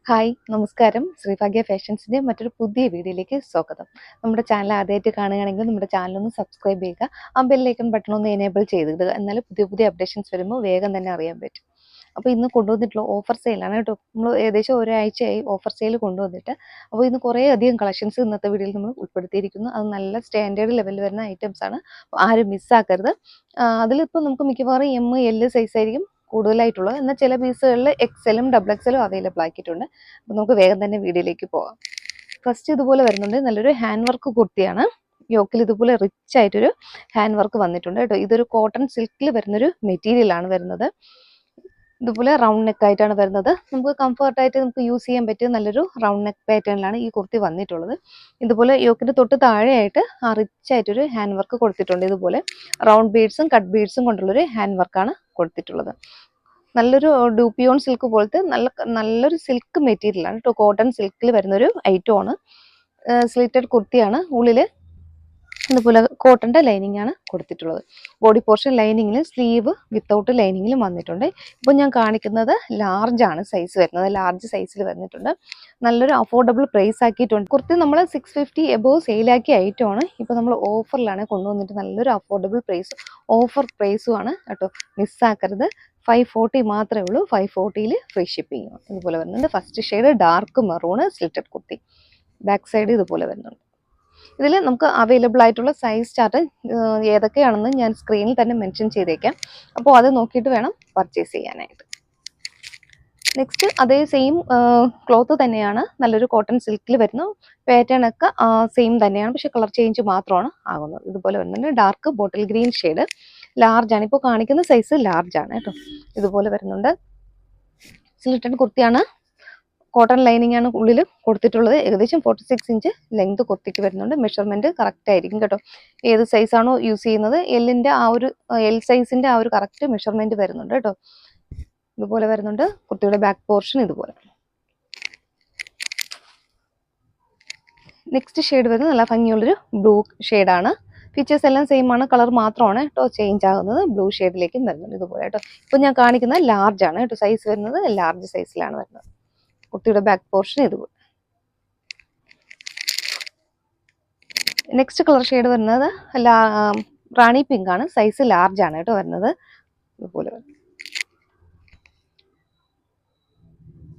Hi നമസ്കാരം. ശ്രീഭാഗ്യ ഫാഷൻസിൻ്റെ മറ്റൊരു പുതിയ വീഡിയോയിലേക്ക് സ്വാഗതം. നമ്മുടെ ചാനൽ ആദ്യമായിട്ട് കാണുകയാണെങ്കിൽ നമ്മുടെ ചാനലൊന്ന് സബ്സ്ക്രൈബ് ചെയ്യുക. ആ ബെല്ലൈക്കൺ ബട്ടൺ ഒന്ന് എനേബിൾ ചെയ്തിടുക. എന്നാലും പുതിയ അപ്ഡേഷൻസ് വരുമ്പോൾ വേഗം തന്നെ അറിയാൻ പറ്റും. അപ്പോൾ ഇന്ന് കൊണ്ടുവന്നിട്ടുള്ള ഓഫർ സെയിലാണ് കേട്ടോ. നമ്മൾ ഏകദേശം ഒരാഴ്ചയായി ഓഫർ സെയിൽ കൊണ്ടുവന്നിട്ട്. അപ്പോൾ ഇന്ന് കുറേ അധികം കളക്ഷൻസ് ഇന്നത്തെ വീഡിയോയിൽ നമ്മൾ ഉൾപ്പെടുത്തിയിരിക്കുന്നു. അത് നല്ല സ്റ്റാൻഡേർഡ് ലെവലിൽ വരുന്ന ഐറ്റംസ് ആണ്. ആരും മിസ്സാക്കരുത്. അതിലിപ്പോൾ നമുക്ക് മിക്കവാറും എം എൽ സൈസ് ആയിരിക്കും കൂടുതലായിട്ടുള്ളത്. എന്നാൽ ചില പീസുകളിൽ എക്സലും ഡബിൾ എക്സലും അവൈലബിൾ ആക്കിയിട്ടുണ്ട്. അപ്പോൾ നമുക്ക് വേഗം തന്നെ വീഡിയോയിലേക്ക് പോകാം. ഫസ്റ്റ് ഇതുപോലെ വരുന്നുണ്ട്, നല്ലൊരു ഹാൻഡ് വർക്ക് കുർത്തിയാണ്. യോക്കിൽ ഇതുപോലെ റിച്ച് ആയിട്ടൊരു ഹാൻഡ് വർക്ക് വന്നിട്ടുണ്ട് കേട്ടോ. ഇതൊരു കോട്ടൺ സിൽക്കിൽ വരുന്നൊരു മെറ്റീരിയലാണ് വരുന്നത്. ഇതുപോലെ റൗണ്ട് നെക്ക് ആയിട്ടാണ് വരുന്നത്. നമുക്ക് കംഫർട്ടായിട്ട് നമുക്ക് യൂസ് ചെയ്യാൻ പറ്റിയ നല്ലൊരു റൗണ്ട് നെക്ക് പാറ്റേണിലാണ് ഈ കുർത്തി വന്നിട്ടുള്ളത്. ഇതുപോലെ യോക്കിന്റെ തൊട്ട് താഴെയായിട്ട് ആ റിച്ച് ആയിട്ടൊരു ഹാൻഡ് വർക്ക് കൊടുത്തിട്ടുണ്ട്. ഇതുപോലെ റൗണ്ട് ബീഡ്സും കട്ട് ബീഡ്സും കൊണ്ടുള്ളൊരു ഹാൻഡ് വർക്കാണ് കൊടുത്തിട്ടുള്ളത്. നല്ലൊരു ഡൂപ്പിയോൺ സിൽക്ക് പോലത്തെ നല്ലൊരു സിൽക്ക് മെറ്റീരിയലാണ് കേട്ടോ. കോട്ടൺ സിൽക്കിൽ വരുന്നൊരു ഐറ്റമാണ്. സ്ലിറ്റഡ് കുർത്തിയാണ്. ഉള്ളിൽ ഇതുപോലെ കോട്ടൻ്റെ ലൈനിങ് ആണ് കൊടുത്തിട്ടുള്ളത്. ബോഡി പോർഷൻ ലൈനിങ്ങിൽ, സ്ലീവ് വിത്തൗട്ട് ലൈനിങ്ങിലും വന്നിട്ടുണ്ട്. ഇപ്പോൾ ഞാൻ കാണിക്കുന്നത് ലാർജ് ആണ് സൈസ് വരുന്നത്. ലാർജ് സൈസിൽ വന്നിട്ടുണ്ട്. നല്ലൊരു അഫോർഡബിൾ പ്രൈസ് ആക്കിയിട്ടുണ്ട്. കുർത്തി നമ്മൾ 650 എബോവ് സെയിലാക്കിയ ഐറ്റമാണ്. ഇപ്പോൾ നമ്മൾ ഓഫറിലാണ് കൊണ്ടുവന്നിട്ട് നല്ലൊരു അഫോർഡബിൾ പ്രൈസ്, ഓഫർ പ്രൈസുമാണ് കേട്ടോ. മിസ്സാക്കരുത്. 540 മാത്രമേ ഉള്ളൂ. 540ൽ ഫ്രീ ഷിപ്പിംഗ്. ഇതുപോലെ വരുന്നുണ്ട്. First shade dark maroon slitted kurti. Back side ഇതുപോലെ വരുന്നുണ്ട്. ഇതിൽ നമുക്ക് അവൈലബിൾ ആയിട്ടുള്ള സൈസ് ചാർട്ട് ഏതൊക്കെയാണെന്ന് ഞാൻ സ്ക്രീനിൽ തന്നെ മെൻഷൻ ചെയ്തേക്കാം. അപ്പോൾ അത് നോക്കിയിട്ട് വേണം പർച്ചേസ് ചെയ്യാനായിട്ട്. നെക്സ്റ്റ് അതേ സെയിം ക്ലോത്ത് തന്നെയാണ്. നല്ലൊരു കോട്ടൺ സിൽക്കിൽ വരുന്നു. പാറ്റേൺ ഒക്കെ സെയിം തന്നെയാണ്, പക്ഷെ കളർ ചേഞ്ച് മാത്രമാണ് ആകുന്നത്. ഇതുപോലെ വരുന്നുണ്ട്. Dark bottle green shade, large ആണ്. ഇപ്പോൾ കാണിക്കുന്ന സൈസ് ലാർജ് ആണ് കേട്ടോ. ഇതുപോലെ വരുന്നുണ്ട്. സ്ലിറ്റഡ് കുർത്തിയാണ്. കോട്ടൺ ലൈനിങ് ആണ് ഉള്ളിൽ കൊടുത്തിട്ടുള്ളത്. ഏകദേശം 46 ഇഞ്ച് ലെങ്ത് കുർത്തിക്ക് വരുന്നുണ്ട്. മെഷർമെന്റ് കറക്റ്റ് ആയിരിക്കും കേട്ടോ. ഏത് സൈസാണോ യൂസ് ചെയ്യുന്നത് എല്ലിന്റെ ആ ഒരു എൽ സൈസിന്റെ ആ ഒരു കറക്റ്റ് മെഷർമെന്റ് വരുന്നുണ്ട് കേട്ടോ. ഇതുപോലെ വരുന്നുണ്ട്. കുർത്തിയുടെ ബാക്ക് പോർഷൻ ഇതുപോലെ. നെക്സ്റ്റ് ഷെയ്ഡ് വരുന്നത് നല്ല ഭംഗിയുള്ളൊരു ബ്ലൂ ഷെയ്ഡാണ്. ഫീച്ചേഴ്സ് എല്ലാം സെയിം ആണ്, കളർ മാത്രമാണ് കേട്ടോ ചേഞ്ച് ആകുന്നത്. ബ്ലൂ ഷെയ്ഡിലേക്കും വരുന്നുണ്ട് ഇതുപോലെ കേട്ടോ. ഇപ്പോൾ ഞാൻ കാണിക്കുന്നത് ലാർജ് ആണ് കേട്ടോ. സൈസ് വരുന്നത് ലാർജ് സൈസിലാണ് വരുന്നത്. കുർത്തിയുടെ ബാക്ക് പോർഷൻ ഇതുപോലെ. നെക്സ്റ്റ് കളർ ഷെയ്ഡ് വരുന്നത് റാണി പിങ്ക് ആണ്. സൈസ് ലാർജ് ആണ് കേട്ടോ വരുന്നത്. ഇതുപോലെ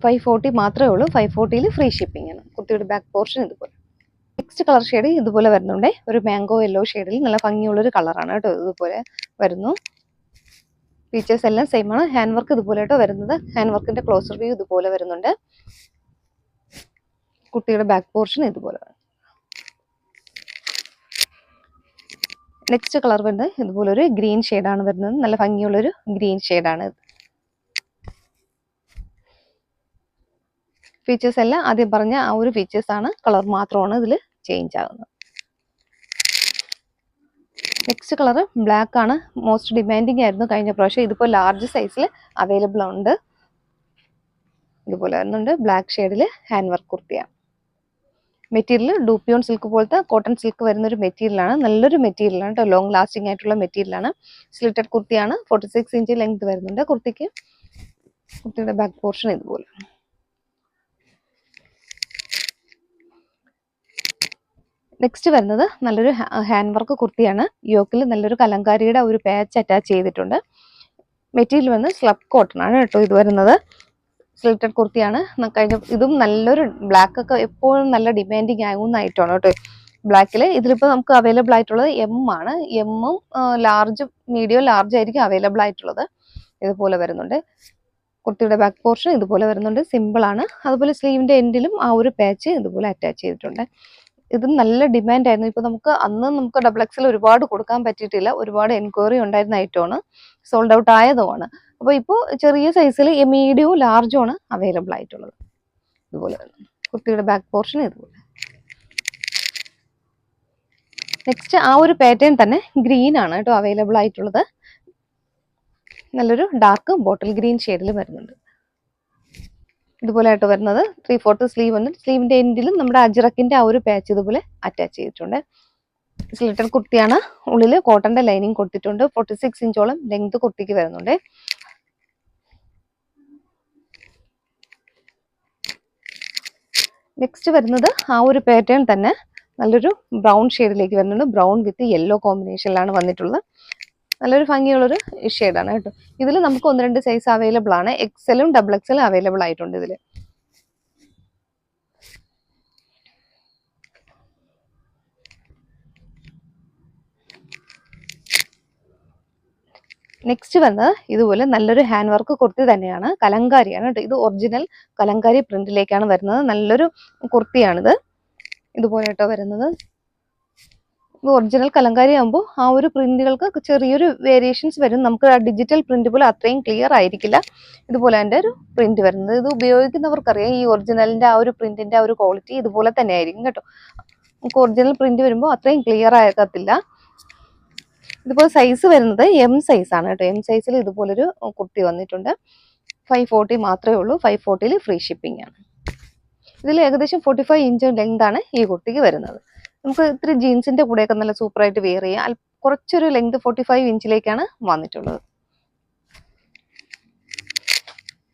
540 മാത്രമേ ഉള്ളൂ. 540ൽ ഫ്രീ ഷിപ്പിംഗ് ആണ്. കുർത്തിയുടെ ബാക്ക് പോർഷൻ ഇതുപോലെ. നെക്സ്റ്റ് കളർ ഷെയ്ഡ് ഇതുപോലെ വരുന്നുണ്ട്. ഒരു മാംഗോ യെല്ലോ ഷെയ്ഡിൽ നല്ല ഭംഗിയുള്ളൊരു കളറാണ് കേട്ടോ. ഇതുപോലെ വരുന്നു. ഫീച്ചേഴ്സ് എല്ലാം സെയിം ആണ്. ഹാൻഡ് വർക്ക് ഇതുപോലെ കേട്ടോ വരുന്നത്. ഹാൻഡ് വർക്കിന്റെ ക്ലോസർ വ്യൂ ഇതുപോലെ വരുന്നുണ്ട്. കുട്ടിയുടെ ബാക്ക് പോർഷൻ ഇതുപോലെ. നെക്സ്റ്റ് കളർ വരുന്നത് ഇതുപോലെ ഒരു ഗ്രീൻ ഷെയ്ഡാണ് വരുന്നത്. നല്ല ഭംഗിയുള്ളൊരു ഗ്രീൻ ഷെയ്ഡാണ്. ഫീച്ചേഴ്സ് എല്ലാം ആദ്യം പറഞ്ഞ ആ ഒരു ഫീച്ചേഴ്സ് ആണ്, കളർ മാത്രമാണ് ഇതിൽ ചേഞ്ച് ആകുന്നത്. നെക്സ്റ്റ് കളർ ബ്ലാക്ക് ആണ്. മോസ്റ്റ് ഡിമാൻഡിങ് ആയിരുന്നു കഴിഞ്ഞ പ്രാവശ്യം. ഇതിപ്പോൾ ലാർജ് സൈസിൽ അവൈലബിൾ ഉണ്ട്. ഇതുപോലെ വരുന്നുണ്ട്. ബ്ലാക്ക് ഷെയ്ഡിൽ ഹാൻഡ് വർക്ക് കുർത്തിയാണ്. മെറ്റീരിയൽ ഡൂപ്പിയോൺ സിൽക്ക് പോലത്തെ കോട്ടൺ സിൽക്ക് വരുന്നൊരു മെറ്റീരിയലാണ്. നല്ലൊരു മെറ്റീരിയലാണ് കേട്ടോ. ലോങ് ലാസ്റ്റിംഗ് ആയിട്ടുള്ള മെറ്റീരിയലാണ്. സ്ലിറ്റഡ് കുർത്തിയാണ്. 46 ഇഞ്ച് ലെങ്ത് വരുന്നുണ്ട് കുർത്തിക്ക്. കുർത്തിയുടെ ബാക്ക് പോർഷൻ ഇതുപോലെ. നെക്സ്റ്റ് വരുന്നത് നല്ലൊരു ഹാൻഡ് വർക്ക് കുർത്തിയാണ്. യോക്കിൽ നല്ലൊരു കലങ്കാരിയുടെ ഒരു പാച്ച് അറ്റാച്ച് ചെയ്തിട്ടുണ്ട്. മെറ്റീരിയൽ വന്ന് സ്ലബ് കോട്ടൺ ആണ് കേട്ടോ ഇത് വരുന്നത്. സ്ലിറ്റഡ് കുർത്തിയാണ്. ഇതും നല്ലൊരു ബ്ലാക്ക് ഒക്കെ എപ്പോഴും നല്ല ഡിമാൻഡിങ് ആകുന്ന ഐറ്റമാണ് കേട്ടോ. ബ്ലാക്കിൽ ഇതിലിപ്പോൾ നമുക്ക് അവൈലബിൾ ആയിട്ടുള്ളത് എം ആണ്. എമ്മും ലാർജ്, മീഡിയം, ലാർജ് ആയിരിക്കും അവൈലബിൾ ആയിട്ടുള്ളത്. ഇതുപോലെ വരുന്നുണ്ട്. കുർത്തിയുടെ ബാക്ക് പോർഷൻ ഇതുപോലെ വരുന്നുണ്ട്. സിമ്പിൾ ആണ്. അതുപോലെ സ്ലീവിന്റെ എൻഡിലും ആ ഒരു പാച്ച് ഇതുപോലെ അറ്റാച്ച് ചെയ്തിട്ടുണ്ട്. ഇതും നല്ല ഡിമാൻഡ് ആയിരുന്നു. ഇപ്പോൾ നമുക്ക് ഡബിൾ എക്സൽ ഒരുപാട് കൊടുക്കാൻ പറ്റിയിട്ടില്ല. ഒരുപാട് എൻക്വയറി ഉണ്ടായിരുന്ന ഐറ്റമാണ്. സോൾഡ് ഔട്ട് ആയതുമാണ്. അപ്പോൾ ഇപ്പോൾ ചെറിയ സൈസിൽ മീഡിയവും ലാർജും ആണ് അവൈലബിൾ ആയിട്ടുള്ളത്. ഇതുപോലെ കുർത്തിയുടെ ബാക്ക് പോർഷൻ ഇതുപോലെ. നെക്സ്റ്റ് ആ ഒരു പാറ്റേൺ തന്നെ ഗ്രീൻ ആണ് കേട്ടോ അവൈലബിൾ ആയിട്ടുള്ളത്. നല്ലൊരു ഡാർക്ക് ബോട്ടിൽ ഗ്രീൻ ഷെയ്ഡിൽ വരുന്നുണ്ട്. ഇതുപോലെ ആയിട്ട് വരുന്നത് 3/4 സ്ലീവ് വന്നിട്ട് സ്ലീവിന്റെ എൻഡിലും നമ്മുടെ അജ്രക്കിന്റെ ആ ഒരു പാച്ച് ഇതുപോലെ അറ്റാച്ച് ചെയ്തിട്ടുണ്ട്. സ്ലിറ്റഡ് കുർത്തിയാണ്. ഉള്ളിൽ കോട്ടന്റെ ലൈനിങ് കൊടുത്തിട്ടുണ്ട്. 46 ഇഞ്ചോളം ലെങ്ത് കുർത്തിക്ക് വരുന്നുണ്ട്. നെക്സ്റ്റ് വരുന്നത് ആ ഒരു പാറ്റേൺ തന്നെ നല്ലൊരു ബ്രൗൺ ഷെയ്ഡിലേക്ക് വരുന്നുണ്ട്. ബ്രൗൺ വിത്ത് യെല്ലോ കോമ്പിനേഷനിലാണ് വന്നിട്ടുള്ളത്. നല്ലൊരു ഭംഗിയുള്ളൊരു ഷെയ്ഡാണ് കേട്ടോ. ഇതിൽ നമുക്ക് 1-2 സൈസ് അവൈലബിൾ ആണ്. എക്സലും ഡബിൾ എക്സലും അവൈലബിൾ ആയിട്ടുണ്ട് ഇതിൽ. നെക്സ്റ്റ് വന്നത് ഇതുപോലെ നല്ലൊരു ഹാൻഡ് വർക്ക് കുർത്തി തന്നെയാണ്. കലങ്കാരിയാണ് കേട്ടോ. ഇത് ഒറിജിനൽ കലങ്കാരി പ്രിന്റിലേക്കാണ് വരുന്നത്. നല്ലൊരു കുർത്തിയാണിത്. ഇതുപോലെ കേട്ടോ വരുന്നത്. ഇത് ഒറിജിനൽ കലങ്കാരി ആകുമ്പോൾ ആ ഒരു പ്രിന്റുകൾക്ക് ചെറിയൊരു വേരിയേഷൻസ് വരും. നമുക്ക് ഡിജിറ്റൽ പ്രിന്റ് പോലെ അത്രയും ക്ലിയർ ആയിരിക്കില്ല. ഇതുപോലെ അതിൻ്റെ ഒരു പ്രിന്റ് വരുന്നത്. ഇത് ഉപയോഗിക്കുന്നവർക്കറിയാം ഈ ഒറിജിനലിന്റെ ആ ഒരു പ്രിന്റിന്റെ ആ ഒരു ക്വാളിറ്റി ഇതുപോലെ തന്നെ ആയിരിക്കും കേട്ടോ. നമുക്ക് ഒറിജിനൽ പ്രിന്റ് വരുമ്പോൾ അത്രയും ക്ലിയർ ആകത്തില്ല. ഇതുപോലെ സൈസ് വരുന്നത് എം സൈസ് ആണ് കേട്ടോ. എം സൈസിൽ ഇതുപോലൊരു കുർത്തി വന്നിട്ടുണ്ട്. 540 മാത്രമേ ഉള്ളൂ. 540 ഫ്രീ ഷിപ്പിംഗ് ആണ്. ഇതിൽ ഏകദേശം 45 ഇഞ്ച് ലെങ്ത് ആണ് ഈ കുർത്തിക്ക് വരുന്നത്. നമുക്ക് ഇത്തിരി ജീൻസിന്റെ കൂടെയൊക്കെ നല്ല സൂപ്പറായിട്ട് വെയർ ചെയ്യാം. കുറച്ചൊരു ലെങ്ത് 45 ഇഞ്ചിലേക്കാണ് വന്നിട്ടുള്ളത്.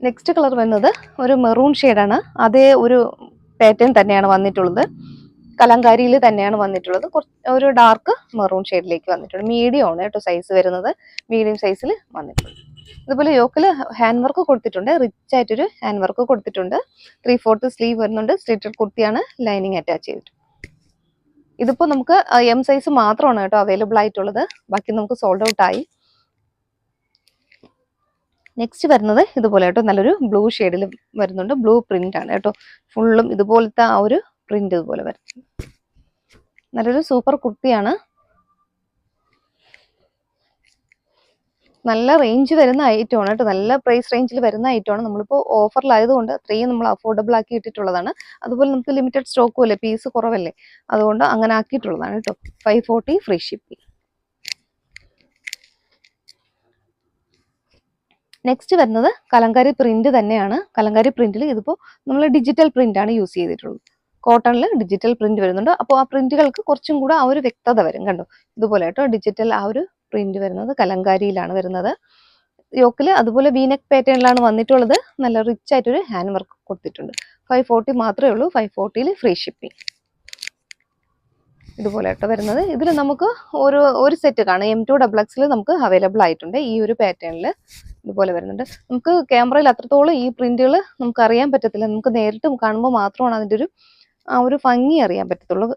നെക്സ്റ്റ് കളർ വരുന്നത് ഒരു മെറൂൺ ഷെയ്ഡാണ്. അതേ ഒരു പാറ്റേൺ തന്നെയാണ് വന്നിട്ടുള്ളത്. കലങ്കാരിയിൽ തന്നെയാണ് വന്നിട്ടുള്ളത്. ഒരു ഡാർക്ക് മെറൂൺ ഷെയ്ഡിലേക്ക് വന്നിട്ടുണ്ട്. മീഡിയം ആണ് കേട്ടോ സൈസ് വരുന്നത്. മീഡിയം സൈസിൽ വന്നിട്ടുണ്ട്. ഇതുപോലെ യോക്കിൽ ഹാൻഡ് വർക്ക് കൊടുത്തിട്ടുണ്ട്. റിച്ച് ആയിട്ടൊരു ഹാൻഡ് വർക്ക് കൊടുത്തിട്ടുണ്ട്. 3/4 സ്ലീവ് വരുന്നുണ്ട്. സ്ലിറ്റഡ് കുർത്തിയാണ്. ലൈനിങ് അറ്റാച്ച് ചെയ്തിട്ട്. ഇതിപ്പോൾ നമുക്ക് എം സൈസ് മാത്രമാണ് കേട്ടോ അവൈലബിൾ ആയിട്ടുള്ളത്. ബാക്കി നമുക്ക് സോൾഡ് ഔട്ട് ആയി. നെക്സ്റ്റ് വരുന്നത് ഇതുപോലെ കേട്ടോ നല്ലൊരു ബ്ലൂ ഷെയ്ഡിൽ വരുന്നുണ്ട്. ബ്ലൂ പ്രിന്റ് ആണ് കേട്ടോ. ഫുള്ളും ഇതുപോലത്തെ ആ ഒരു പ്രിന്റ് ഇതുപോലെ വരുന്നത്. നല്ലൊരു സൂപ്പർ കുർത്തിയാണ്. നല്ല റേഞ്ച് വരുന്ന ഐറ്റമാണ് കേട്ടോ. നല്ല പ്രൈസ് റേഞ്ചിൽ വരുന്ന ഐറ്റമാണ്. നമ്മളിപ്പോൾ ഓഫറിലായതുകൊണ്ട് അത്രയും നമ്മൾ അഫോർഡബിൾ ആക്കി ഇട്ടിട്ടുള്ളതാണ്. അതുപോലെ നമുക്ക് ലിമിറ്റഡ് സ്റ്റോക്കും അല്ലേ, പീസ് കുറവല്ലേ, അതുകൊണ്ട് അങ്ങനെ ആക്കിയിട്ടുള്ളതാണ് കേട്ടോ. 540 ഫ്രീ ഷിപ്പിംഗ്. നെക്സ്റ്റ് വരുന്നത് കലങ്കാരി പ്രിന്റ് തന്നെയാണ്. കലങ്കാരി പ്രിന്റിൽ ഇതിപ്പോൾ നമ്മൾ ഡിജിറ്റൽ പ്രിന്റ് ആണ് യൂസ് ചെയ്തിട്ടുള്ളത്. കോട്ടണിൽ ഡിജിറ്റൽ പ്രിന്റ് വരുന്നുണ്ട്. അപ്പോൾ ആ പ്രിന്റുകൾക്ക് കുറച്ചും കൂടെ ആ ഒരു വ്യക്തത വരും കണ്ടോ. ഇതുപോലെ കേട്ടോ ഡിജിറ്റൽ ആ ഒരു പ്രിന്റ് വരുന്നത് കലങ്കാരിയിലാണ് വരുന്നത്. യോക്കിൽ അതുപോലെ വീനെക്ക് പാറ്റേണിലാണ് വന്നിട്ടുള്ളത്. നല്ല റിച്ച് ആയിട്ടൊരു ഹാൻഡ് വർക്ക് കൊടുത്തിട്ടുണ്ട്. 540 മാത്രമേ ഉള്ളൂ. 540 ഫ്രീ ഷിപ്പിംഗ്. ഇതുപോലെ കേട്ടോ വരുന്നത്. ഇതിൽ നമുക്ക് ഒരു സെറ്റ് കാണാം. M2 XXL നമുക്ക് അവൈലബിൾ ആയിട്ടുണ്ട്. ഈ ഒരു പാറ്റേണിൽ ഇതുപോലെ വരുന്നുണ്ട്. നമുക്ക് ക്യാമറയിൽ അത്രത്തോളം ഈ പ്രിന്റുകൾ നമുക്ക് അറിയാൻ പറ്റത്തില്ല. നമുക്ക് നേരിട്ട് കാണുമ്പോൾ മാത്രമാണ് അതിൻ്റെ ഒരു ഭംഗി അറിയാൻ പറ്റത്തുള്ളൂ.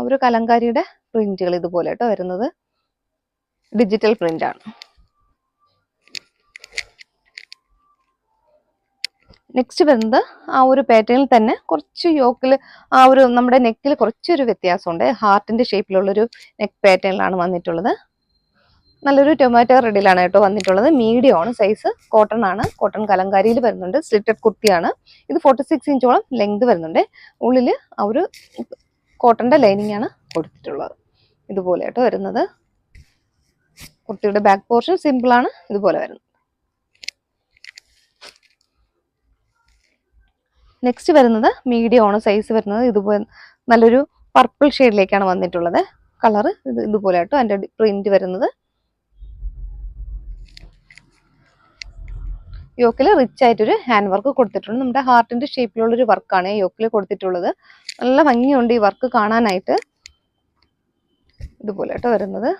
ഒരു കലങ്കാരിയുടെ പ്രിന്റുകൾ ഇതുപോലെ കേട്ടോ വരുന്നത്. ഡിജിറ്റൽ പ്രിന്റ് ആണ്. നെക്സ്റ്റ് വരുന്നത് ആ ഒരു പാറ്റേണിൽ തന്നെ കുറച്ച് യോക്കിൽ ആ ഒരു നമ്മുടെ നെക്കിൽ കുറച്ചൊരു വ്യത്യാസമുണ്ട്. ഹാർട്ടിന്റെ ഷേപ്പിലുള്ളൊരു നെക്ക് പാറ്റേണിലാണ് വന്നിട്ടുള്ളത്. നല്ലൊരു ടൊമാറ്റോ റെഡിലാണ് കേട്ടോ വന്നിട്ടുള്ളത്. മീഡിയം ആണ് സൈസ്. കോട്ടൺ ആണ്. കോട്ടൺ കലങ്കാരിയിൽ വരുന്നുണ്ട്. സ്ലിറ്റഡ് കുർത്തിയാണ്. ഇത് 46 ഇഞ്ചോളം ലെങ്ത് വരുന്നുണ്ട്. ഉള്ളിൽ ആ ഒരു കോട്ടന്റെ ലൈനിങ് ആണ് കൊടുത്തിട്ടുള്ളത്. ഇതുപോലെ കേട്ടോ വരുന്നത്. കുർത്തിയുടെ ബാക്ക് പോർഷൻ സിമ്പിൾ ആണ്. ഇതുപോലെ വരുന്നത്. നെക്സ്റ്റ് വരുന്നത് മീഡിയം ആണ് സൈസ് വരുന്നത്. ഇതുപോലെ നല്ലൊരു പർപ്പിൾ ഷെയ്ഡിലേക്കാണ് വന്നിട്ടുള്ളത്. കളർ ഇതുപോലെ കേട്ടോ അതിന്റെ പ്രിന്റ് വരുന്നത്. യോക്കിൽ റിച്ച് ആയിട്ടൊരു ഹാൻഡ് വർക്ക് കൊടുത്തിട്ടുണ്ട്. നമ്മുടെ ഹാർട്ടിന്റെ ഷേപ്പിലുള്ളൊരു വർക്കാണ് യോക്കിൽ കൊടുത്തിട്ടുള്ളത്. നല്ല ഭംഗിയുണ്ട് ഈ വർക്ക് കാണാനായിട്ട്. ഇതുപോലെ കേട്ടോ വരുന്നത്.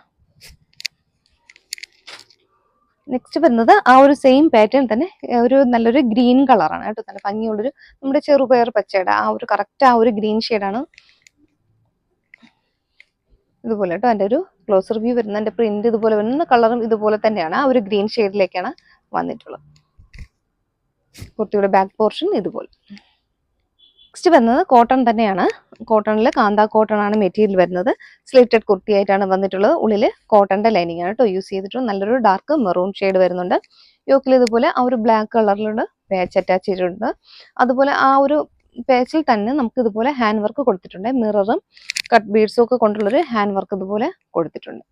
നെക്സ്റ്റ് വരുന്നത് ആ ഒരു സെയിം പാറ്റേൺ തന്നെ ഒരു നല്ലൊരു ഗ്രീൻ കളറാണ് കേട്ടോ. നല്ല ഭംഗിയുള്ളൊരു നമ്മുടെ ചെറുപയർ പച്ചയുടെ ആ ഒരു കറക്റ്റ് ആ ഒരു ഗ്രീൻ ഷെയ്ഡാണ്. ഇതുപോലെ കേട്ടോ എൻ്റെ ഒരു ക്ലോസ് റിവ്യൂ വരുന്ന എൻ്റെ പ്രിന്റ് ഇതുപോലെ വരുന്ന കളറും ഇതുപോലെ തന്നെയാണ്. ആ ഒരു ഗ്രീൻ ഷെയ്ഡിലേക്കാണ് വന്നിട്ടുള്ളത്. കുർത്തിയുടെ ബാക്ക് പോർഷൻ ഇതുപോലെ. നെക്സ്റ്റ് വരുന്നത് കോട്ടൺ തന്നെയാണ്. കോട്ടണിൽ കാന്ത കോട്ടൺ ആണ് മെറ്റീരിയൽ വരുന്നത്. സ്ലിറ്റഡ് കുർത്തി ആയിട്ടാണ് വന്നിട്ടുള്ളത്. ഉള്ളിൽ കോട്ടന്റെ ലൈനിങ് ആണ് കേട്ടോ യൂസ് ചെയ്തിട്ടുണ്ട്. നല്ലൊരു ഡാർക്ക് മെറൂൺ ഷെയ്ഡ് വരുന്നുണ്ട്. യോക്കിൽ ഇതുപോലെ ആ ഒരു ബ്ലാക്ക് കളറിലുള്ള പാച്ച് അറ്റാച്ച് ചെയ്തിട്ടുണ്ട്. അതുപോലെ ആ ഒരു പാച്ചിൽ തന്നെ നമുക്ക് ഇതുപോലെ ഹാൻഡ് വർക്ക് കൊടുത്തിട്ടുണ്ട്. മിററും കട്ട് ബീഡ്സും ഒക്കെ കൊണ്ടുള്ളൊരു ഹാൻഡ് വർക്ക് ഇതുപോലെ കൊടുത്തിട്ടുണ്ട്.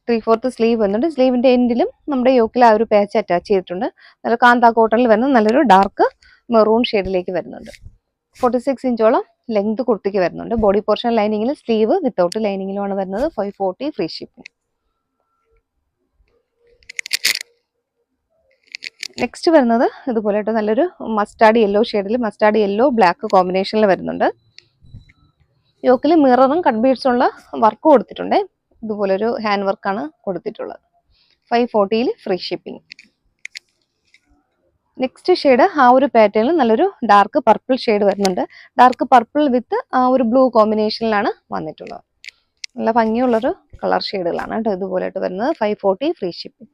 3/4 സ്ലീവ് വരുന്നുണ്ട്. സ്ലീവിന്റെ എൻഡിലും നമ്മുടെ യോക്കിൽ ആ ഒരു പാച്ച് അറ്റാച്ച് ചെയ്തിട്ടുണ്ട്. നല്ല കാന്ത കോട്ടണിൽ വരുന്ന നല്ലൊരു ഡാർക്ക് മെറൂൺ ഷെയ്ഡിലേക്ക് വരുന്നുണ്ട്. 46 ഇഞ്ചോളം ലെങ്ത് കുർത്തിക്ക് വരുന്നുണ്ട്. ബോഡി പോർഷൻ ലൈനിങ്ങിൽ, സ്ലീവ് വിത്തൗട്ട് ലൈനിങ്ങിലുമാണ് വരുന്നത്. 540 ഫ്രീ ഷിപ്പിംഗ്. നെക്സ്റ്റ് വരുന്നത് ഇതുപോലെ കേട്ടോ, നല്ലൊരു മസ്റ്റാർഡ് യെല്ലോ ഷെയ്ഡിൽ മസ്റ്റാർഡ് യെല്ലോ ബ്ലാക്ക് കോമ്പിനേഷനിൽ വരുന്നുണ്ട്. യോക്കിൽ മിററും കട്ട് ബീഡ്സും ഉള്ള വർക്ക് കൊടുത്തിട്ടുണ്ട്. ഇതുപോലൊരു ഹാൻഡ് വർക്കാണ് കൊടുത്തിട്ടുള്ളത്. 540 ഫ്രീ ഷിപ്പിംഗ്. നെക്സ്റ്റ് ഷെയ്ഡ് ആ ഒരു പാറ്റേണിൽ നല്ലൊരു ഡാർക്ക് പർപ്പിൾ ഷെയ്ഡ് വരുന്നുണ്ട്. ഡാർക്ക് പർപ്പിൾ വിത്ത് ആ ഒരു ബ്ലൂ കോമ്പിനേഷനിലാണ് വന്നിട്ടുള്ളത്. നല്ല ഭംഗിയുള്ളൊരു കളർ ഷെയ്ഡുകളാണ് കേട്ടോ ഇതുപോലെയായിട്ട് വരുന്നത്. 540 ഫ്രീ ഷിപ്പിംഗ്.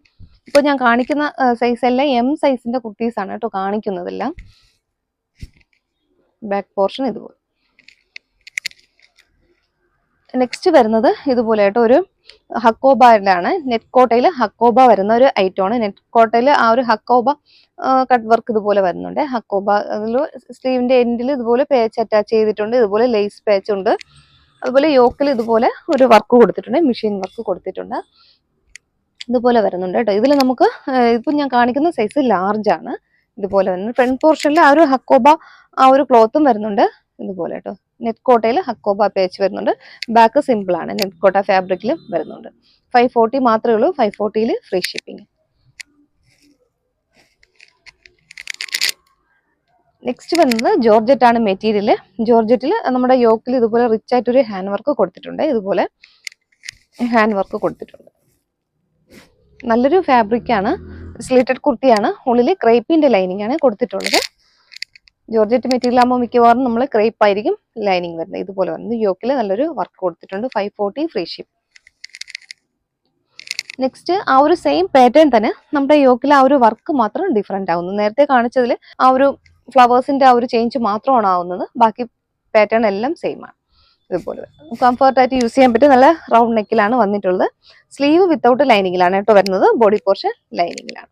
ഇപ്പോൾ ഞാൻ കാണിക്കുന്ന സൈസ് എല്ലാം എം സൈസിന്റെ കുർത്തീസ് ആണ് കേട്ടോ കാണിക്കുന്നതെല്ലാം. ബാക്ക് പോർഷൻ ഇതുപോലെ. നെക്സ്റ്റ് വരുന്നത് ഇതുപോലെ കേട്ടോ, ഒരു ഹക്കോബയിലാണ്. നെറ്റ് കോട്ടയിൽ ഹക്കോബ വരുന്ന ഒരു ഐറ്റമാണ്. നെറ്റ് കോട്ടയിൽ ആ ഒരു ഹക്കോബ കട്ട് വർക്ക് ഇതുപോലെ വരുന്നുണ്ട്. ഹക്കോബ അതിൽ സ്ലീവിന്റെ എൻഡിൽ ഇതുപോലെ പേച്ച് അറ്റാച്ച് ചെയ്തിട്ടുണ്ട്. ഇതുപോലെ ലേസ് പേച്ച് ഉണ്ട്. അതുപോലെ യോക്കിൽ ഇതുപോലെ ഒരു വർക്ക് കൊടുത്തിട്ടുണ്ട്, മെഷീൻ വർക്ക് കൊടുത്തിട്ടുണ്ട്. ഇതുപോലെ വരുന്നുണ്ട് കേട്ടോ. ഇതിൽ നമുക്ക് ഇപ്പം ഞാൻ കാണിക്കുന്ന സൈസ് ലാർജ് ആണ്. ഇതുപോലെ വരുന്നത് ഫ്രണ്ട് പോർഷനിൽ ആ ഒരു ഹക്കോബ ആ ഒരു ക്ലോത്തും വരുന്നുണ്ട് ഇതുപോലെ കേട്ടോ. നെറ്റ് കോട്ടയിൽ ഹക്കോബ പേച്ച് വരുന്നുണ്ട്. ബാക്ക് സിമ്പിൾ ആണ്, നെറ്റ് കോട്ട ഫാബ്രിക്കിലും വരുന്നുണ്ട്. 540 മാത്രമേ ഉള്ളൂ. 540 ഫ്രീ ഷിപ്പിംഗ്. നെക്സ്റ്റ് വരുന്നത് ജോർജറ്റ് ആണ് മെറ്റീരിയൽ. ജോർജറ്റിൽ നമ്മുടെ യോക്കിൽ ഇതുപോലെ റിച്ച് ആയിട്ടൊരു ഹാൻഡ് വർക്ക് കൊടുത്തിട്ടുണ്ട്. ഇതുപോലെ ഹാൻഡ് വർക്ക് കൊടുത്തിട്ടുണ്ട്. നല്ലൊരു ഫാബ്രിക് ആണ്. സ്ലിറ്റഡ് കുർത്തിയാണ്. ഉള്ളിൽ ക്രേപ്പിന്റെ ലൈനിങ് ആണ് കൊടുത്തിട്ടുള്ളത്. ജോർജറ്റ് മെറ്റീരിയൽ ആകുമ്പോൾ മിക്കവാറും നമ്മൾ ക്രേപ്പ് ആയിരിക്കും ലൈനിങ് വരുന്നത്. ഇതുപോലെ വരുന്നത് യോക്കിൽ നല്ലൊരു വർക്ക് കൊടുത്തിട്ടുണ്ട്. 540 ഫ്രീ ഷിപ്പ്. നെക്സ്റ്റ് ആ ഒരു സെയിം പാറ്റേൺ തന്നെ നമ്മുടെ യോക്കിൽ ആ ഒരു വർക്ക് മാത്രം ഡിഫറെന്റ് ആവുന്നു. നേരത്തെ കാണിച്ചതിൽ ആ ഒരു ഫ്ലവേഴ്സിന്റെ ആ ഒരു ചേഞ്ച് മാത്രമാണ് ആവുന്നത്. ബാക്കി പാറ്റേൺ എല്ലാം സെയിം ആണ്. ഇതുപോലെ കംഫർട്ടായിട്ട് യൂസ് ചെയ്യാൻ പറ്റും. നല്ല റൗണ്ട് നെക്കിലാണ് വന്നിട്ടുള്ളത്. സ്ലീവ് വിത്തൗട്ട് ലൈനിങ്ങിലാണ് കേട്ടോ വരുന്നത്. ബോഡി പോർഷൻ ലൈനിങ്ങിലാണ്.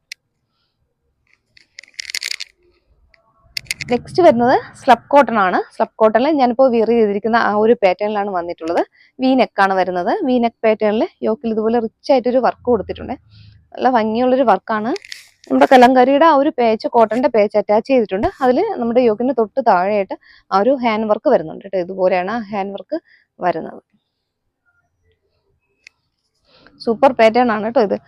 നെക്സ്റ്റ് വരുന്നത് സ്ലബ് കോട്ടൺ ആണ്. സ്ലബ് കോട്ടണിൽ ഞാനിപ്പോൾ വിയർ ചെയ്തിരിക്കുന്ന ആ ഒരു പാറ്റേണിലാണ് വന്നിട്ടുള്ളത്. വി നെക്കാണ് വരുന്നത്. വി നെക്ക് പാറ്റേണിൽ യോക്കിൽ ഇതുപോലെ റിച്ച് ആയിട്ടൊരു വർക്ക് കൊടുത്തിട്ടുണ്ട്. നല്ല ഭംഗിയുള്ളൊരു വർക്കാണ്. നമ്മുടെ കലങ്കാരിയുടെ ആ ഒരു പേച്ച്, കോട്ടന്റെ പേച്ച് അറ്റാച്ച് ചെയ്തിട്ടുണ്ട്. അതിൽ നമ്മുടെ യോക്കിന് തൊട്ട് താഴെയായിട്ട് ആ ഒരു ഹാൻഡ് വർക്ക് വരുന്നുണ്ട് കേട്ടോ. ഇതുപോലെയാണ് ഹാൻഡ് വർക്ക് വരുന്നത്. സൂപ്പർ പാറ്റേൺ ആണ് കേട്ടോ ഇത്.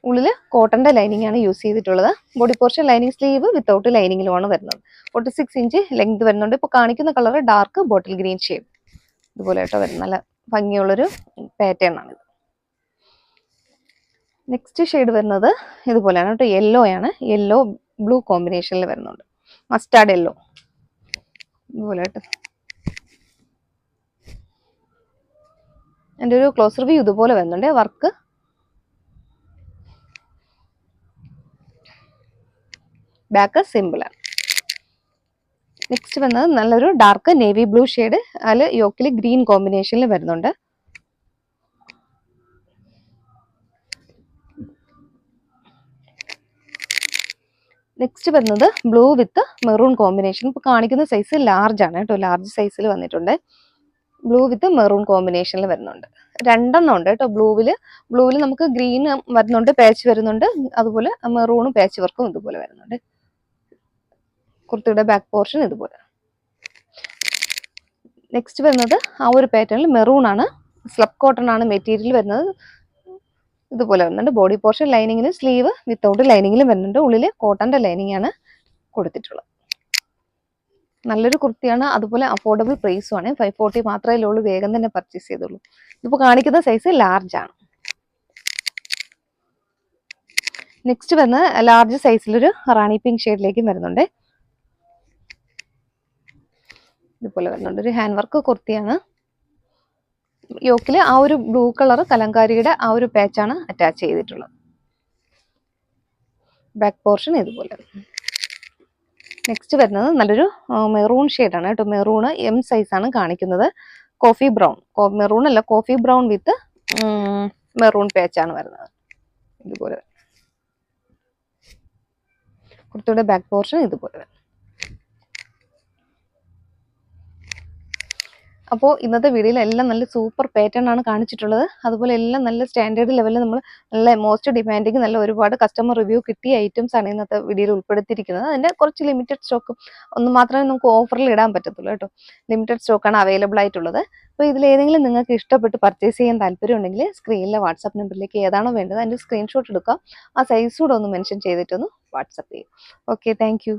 ഉള്ളിൽ കോട്ടന്റെ ലൈനിങ് ആണ് യൂസ് ചെയ്തിട്ടുള്ളത്. Body portion lining, sleeve without ലൈനിങ്ങിലുമാണ് വരുന്നത്. 46 ഇഞ്ച് ലെങ്ത് വരുന്നുണ്ട്. ഇപ്പോൾ കാണിക്കുന്ന colour dark bottle green shade ഇതുപോലെ കേട്ടോ വരുന്നത്. നല്ല ഭംഗിയുള്ളൊരു പാറ്റേൺ ആണ് ഇത്. നെക്സ്റ്റ് ഷെയ്ഡ് വരുന്നത് ഇതുപോലെയാണ് കേട്ടോ. യെല്ലോ ആണ്. യെല്ലോ ബ്ലൂ കോമ്പിനേഷനിൽ വരുന്നുണ്ട്. മസ്റ്റാർഡ് യെല്ലോ ഇതുപോലെ കേട്ടോ. എൻ്റെ ഒരു ക്ലോസർ വ്യൂ ഇതുപോലെ വരുന്നുണ്ട്. വർക്ക് ബാക്ക് സിമ്പിൾ ആണ്. നെക്സ്റ്റ് വന്നത് നല്ലൊരു ഡാർക്ക് നേവി ബ്ലൂ ഷെയ്ഡ്. അതിൽ യോക്കിൽ ഗ്രീൻ കോമ്പിനേഷനിൽ വരുന്നുണ്ട്. നെക്സ്റ്റ് വരുന്നത് ബ്ലൂ വിത്ത് മെറൂൺ കോമ്പിനേഷൻ. ഇപ്പോൾ കാണിക്കുന്ന സൈസ് ലാർജ് ആണ് കേട്ടോ. ലാർജ് സൈസിൽ വന്നിട്ടുണ്ട്. ബ്ലൂ വിത്ത് മെറൂൺ കോമ്പിനേഷനിൽ വരുന്നുണ്ട്. രണ്ടെണ്ണം ഉണ്ട് കേട്ടോ. ബ്ലൂവിൽ നമുക്ക് ഗ്രീൻ വരുന്നുണ്ട്, പാച്ച് വരുന്നുണ്ട്. അതുപോലെ മെറൂണും പാച്ച് വർക്കും ഇതുപോലെ വരുന്നുണ്ട്. കുർത്തിയുടെ ബാക്ക് പോർഷൻ ഇതുപോലെ. നെക്സ്റ്റ് വരുന്നത് ആ ഒരു പാറ്റേണിൽ മെറൂൺ ആണ്. സ്ലബ് കോട്ടൺ ആണ് മെറ്റീരിയൽ വരുന്നത്. ഇതുപോലെ വരുന്നുണ്ട്. ബോഡി പോർഷൻ ലൈനിങ്ങിന്, സ്ലീവ് വിത്തൗട്ട് ലൈനിങ്ങിലും വരുന്നുണ്ട്. ഉള്ളിൽ കോട്ടന്റെ ലൈനിങ് ആണ് കൊടുത്തിട്ടുള്ളത്. നല്ലൊരു കുർത്തിയാണ്. അതുപോലെ അഫോർഡബിൾ പ്രൈസും ആണ്. 540 മാത്രമേ ഉള്ളൂ. വേഗം തന്നെ പർച്ചേസ് ചെയ്തോളൂ. ഇതിപ്പോൾ കാണിക്കുന്ന സൈസ് ലാർജ് ആണ്. നെക്സ്റ്റ് വരുന്നത് ലാർജ് സൈസിലൊരു റാണി പിങ്ക് ഷെയ്ഡിലേക്കും വരുന്നുണ്ട്. ഇതുപോലെ വരുന്നുണ്ട്. ഒരു ഹാൻഡ് വർക്ക് കുർത്തിയാണ്. യോക്കിൽ ആ ഒരു ബ്ലൂ കളർ കലങ്കാരിയുടെ ആ ഒരു പാച്ചാണ് അറ്റാച്ച് ചെയ്തിട്ടുള്ളത്. ബാക്ക് പോർഷൻ ഇതുപോലെ. നെക്സ്റ്റ് വരുന്നത് നല്ലൊരു മെറൂൺ ഷെയ്ഡാണ് കേട്ടോ. മെറൂണ് എം സൈസാണ് കാണിക്കുന്നത്. കോഫി ബ്രൗൺ, മെറൂൺ അല്ല, കോഫി ബ്രൗൺ വിത്ത് മെറൂൺ പാച്ചാണ് വരുന്നത്. ഇതുപോലെ കുർത്തിയുടെ ബാക്ക് പോർഷൻ ഇതുപോലെ. അപ്പോൾ ഇന്നത്തെ വീഡിയോയിൽ എല്ലാം നല്ല സൂപ്പർ പാറ്റേൺ ആണ് കാണിച്ചിട്ടുള്ളത്. അതുപോലെ എല്ലാം നല്ല സ്റ്റാൻഡേർഡ് ലെവലിൽ നമ്മൾ നല്ല മോസ്റ്റ് ഡിമാൻഡിങ് നല്ല ഒരുപാട് കസ്റ്റമർ റിവ്യൂ കിട്ടിയ ഐറ്റംസ് ആണ് ഇന്നത്തെ വീഡിയോയിൽ ഉൾപ്പെടുത്തിയിരിക്കുന്നത്. അതിൻ്റെ കുറച്ച് ലിമിറ്റഡ് സ്റ്റോക്ക് ഒന്ന് മാത്രമേ നമുക്ക് ഓഫറിൽ ഇടാൻ പറ്റത്തുള്ളൂ കേട്ടോ. ലിമിറ്റഡ് സ്റ്റോക്കാണ് അവൈലബിൾ ആയിട്ടുള്ളത്. അപ്പോൾ ഇതിലേതെങ്കിലും നിങ്ങൾക്ക് ഇഷ്ടപ്പെട്ട് പർച്ചേസ് ചെയ്യാൻ താല്പര്യം ഉണ്ടെങ്കിൽ സ്ക്രീനിലെ വാട്സാപ്പ് നമ്പറിലേക്ക് ഏതാണോ വേണ്ടത് അതിൻ്റെ സ്ക്രീൻഷോട്ട് എടുക്കുക. ആ സൈസ് കൂടെ ഒന്ന് മെൻഷൻ ചെയ്തിട്ടൊന്ന് വാട്സപ്പ് ചെയ്യും. Okay, thank